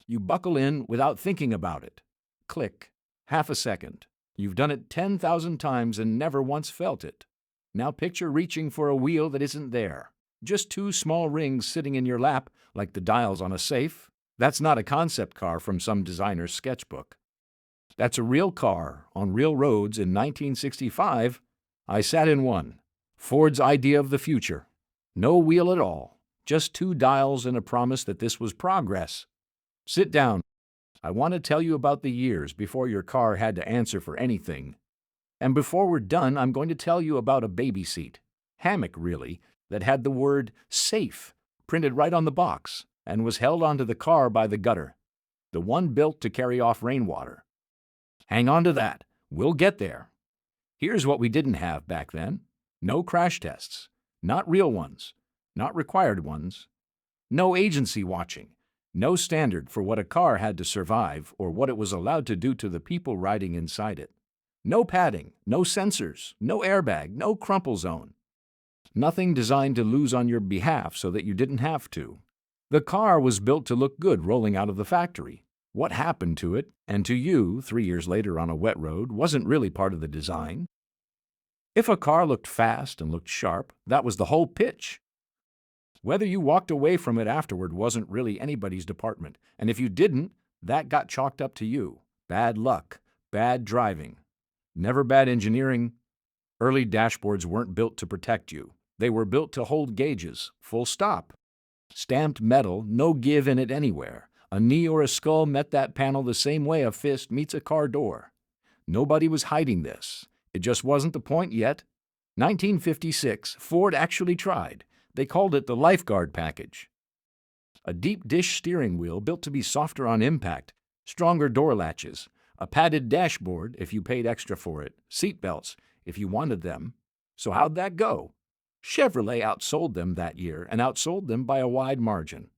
You buckle in without thinking about it. Click. Half a second. You've done it 10,000 times and never once felt it. Now picture reaching for a wheel that isn't there. Just two small rings sitting in your lap like the dials on a safe. That's not a concept car from some designer's sketchbook. That's a real car on real roads in 1965. I sat in one. Ford's idea of the future. No wheel at all. Just two dials and a promise that this was progress. Sit down. I want to tell you about the years before your car had to answer for anything. And before we're done, I'm going to tell you about a baby seat, hammock really, that had the word safe printed right on the box and was held onto the car by the gutter, the one built to carry off rainwater. Hang on to that. We'll get there. Here's what we didn't have back then. No crash tests. Not real ones. Not required ones. No agency watching. No standard for what a car had to survive or what it was allowed to do to the people riding inside it. No padding, no sensors, no airbag, no crumple zone. Nothing designed to lose on your behalf so that you didn't have to. The car was built to look good rolling out of the factory. What happened to it, and to you 3 years later on a wet road, wasn't really part of the design. If a car looked fast and looked sharp, that was the whole pitch. Whether you walked away from it afterward wasn't really anybody's department, and if you didn't, that got chalked up to you. Bad luck, bad driving. Never bad engineering. Early dashboards weren't built to protect you. They were built to hold gauges, full stop. Stamped metal, no give in it anywhere. A knee or a skull met that panel the same way a fist meets a car door. Nobody was hiding this. It just wasn't the point yet. 1956, Ford actually tried. They called it the Lifeguard package. A deep dish steering wheel built to be softer on impact, stronger door latches, a padded dashboard if you paid extra for it, seat belts if you wanted them. So how'd that go? Chevrolet outsold them that year and outsold them by a wide margin.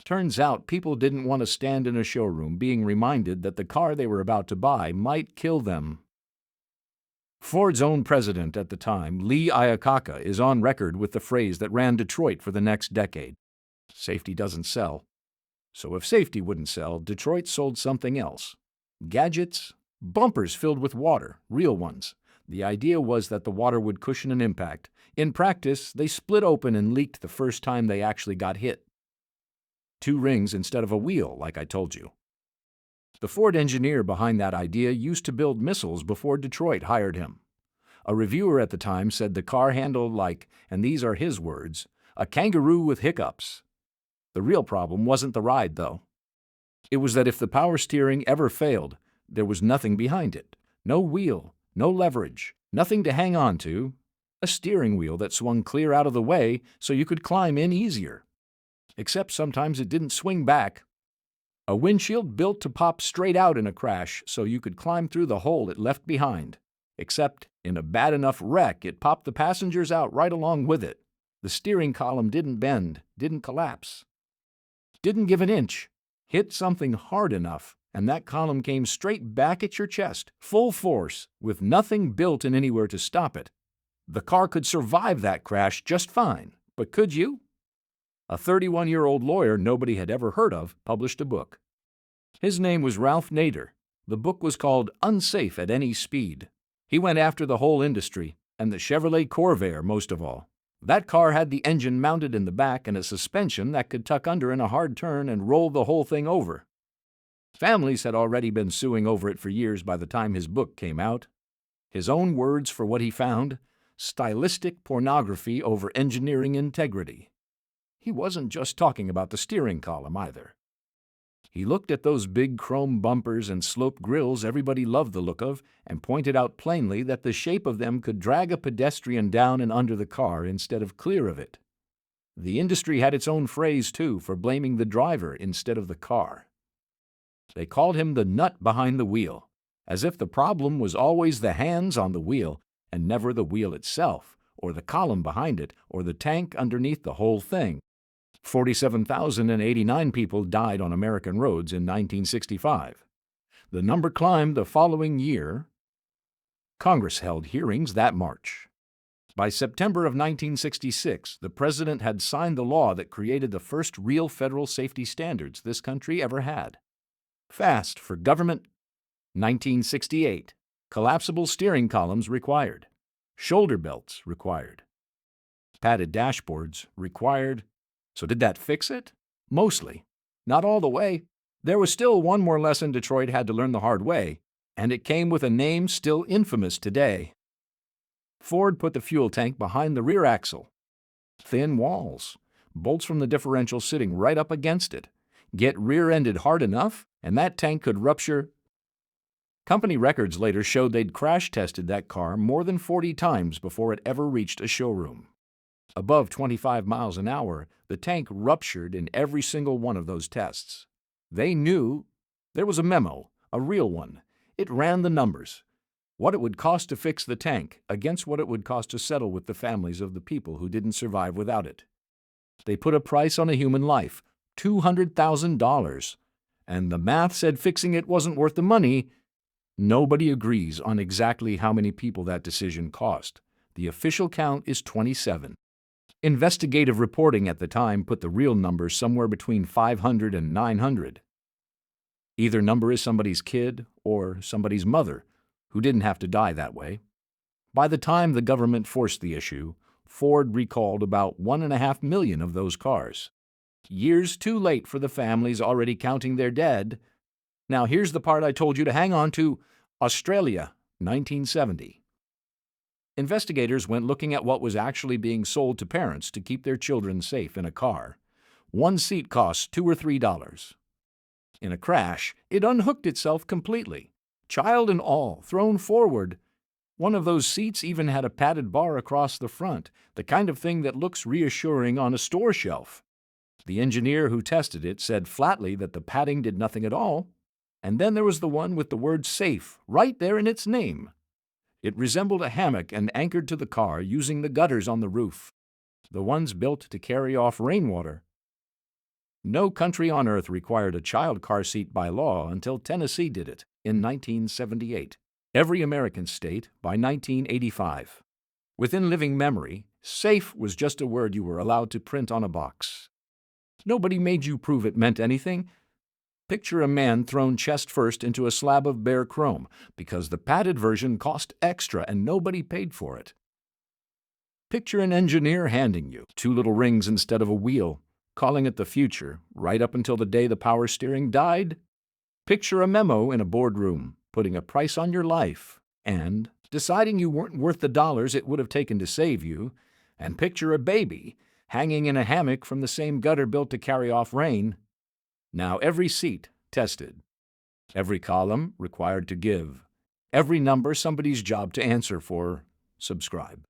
Turns out people didn't want to stand in a showroom being reminded that the car they were about to buy might kill them. Ford's own president at the time, Lee Iacocca, is on record with the phrase that ran Detroit for the next decade. Safety doesn't sell. So if safety wouldn't sell, Detroit sold something else. Gadgets, bumpers filled with water, real ones. The idea was that the water would cushion an impact. In practice, they split open and leaked the first time they actually got hit. 2 rings instead of a wheel, like I told you. The Ford engineer behind that idea used to build missiles before Detroit hired him. A reviewer at the time said the car handled like, and these are his words, a kangaroo with hiccups. The real problem wasn't the ride, though. It was that if the power steering ever failed, there was nothing behind it. No wheel, no leverage, nothing to hang on to. A steering wheel that swung clear out of the way so you could climb in easier. Except sometimes it didn't swing back. A windshield built to pop straight out in a crash so you could climb through the hole it left behind. Except in a bad enough wreck, it popped the passengers out right along with it. The steering column didn't bend, didn't collapse. Didn't give an inch. Hit something hard enough, and that column came straight back at your chest, full force, with nothing built in anywhere to stop it. The car could survive that crash just fine, but could you? A 31-year-old lawyer nobody had ever heard of published a book. His name was Ralph Nader. The book was called Unsafe at Any Speed. He went after the whole industry, and the Chevrolet Corvair most of all. That car had the engine mounted in the back and a suspension that could tuck under in a hard turn and roll the whole thing over. Families had already been suing over it for years by the time his book came out. His own words for what he found: stylistic pornography over engineering integrity. He wasn't just talking about the steering column either. He looked at those big chrome bumpers and sloped grills everybody loved the look of and pointed out plainly that the shape of them could drag a pedestrian down and under the car instead of clear of it. The industry had its own phrase, too, for blaming the driver instead of the car. They called him the nut behind the wheel, as if the problem was always the hands on the wheel and never the wheel itself, or the column behind it, or the tank underneath the whole thing. 47,089 people died on American roads in 1965. The number climbed the following year. Congress held hearings that March. By September of 1966, the president had signed the law that created the first real federal safety standards this country ever had. Fast for government. 1968. Collapsible steering columns required. Shoulder belts required. Padded dashboards required. So did that fix it? Mostly. Not all the way. There was still one more lesson Detroit had to learn the hard way, and it came with a name still infamous today. Ford put the fuel tank behind the rear axle. Thin walls, bolts from the differential sitting right up against it. Get rear-ended hard enough, and that tank could rupture. Company records later showed they'd crash-tested that car more than 40 times before it ever reached a showroom. Above 25 miles an hour, the tank ruptured in every single one of those tests. They knew there was a memo, a real one. It ran the numbers. What it would cost to fix the tank against what it would cost to settle with the families of the people who didn't survive without it. They put a price on a human life, $200,000. And the math said fixing it wasn't worth the money. Nobody agrees on exactly how many people that decision cost. The official count is 27. Investigative reporting at the time put the real number somewhere between 500 and 900. Either number is somebody's kid or somebody's mother, who didn't have to die that way. By the time the government forced the issue, Ford recalled about 1.5 million of those cars. Years too late for the families already counting their dead. Now here's the part I told you to hang on to. Australia, 1970. Investigators went looking at what was actually being sold to parents to keep their children safe in a car. One seat costs $2 or $3. In a crash, it unhooked itself completely. Child and all, thrown forward. One of those seats even had a padded bar across the front, the kind of thing that looks reassuring on a store shelf. The engineer who tested it said flatly that the padding did nothing at all. And then there was the one with the word safe right there in its name. It resembled a hammock and anchored to the car using the gutters on the roof, the ones built to carry off rainwater. No country on earth required a child car seat by law until Tennessee did it in 1978. Every American state by 1985. Within living memory, safe was just a word you were allowed to print on a box. Nobody made you prove it meant anything. Picture a man thrown chest first into a slab of bare chrome because the padded version cost extra and nobody paid for it. Picture an engineer handing you 2 little rings instead of a wheel, calling it the future, right up until the day the power steering died. Picture a memo in a boardroom, putting a price on your life, and deciding you weren't worth the dollars it would have taken to save you. And picture a baby hanging in a hammock from the same gutter built to carry off rain. Now every seat tested. Every column required to give. Every number somebody's job to answer for. Subscribe.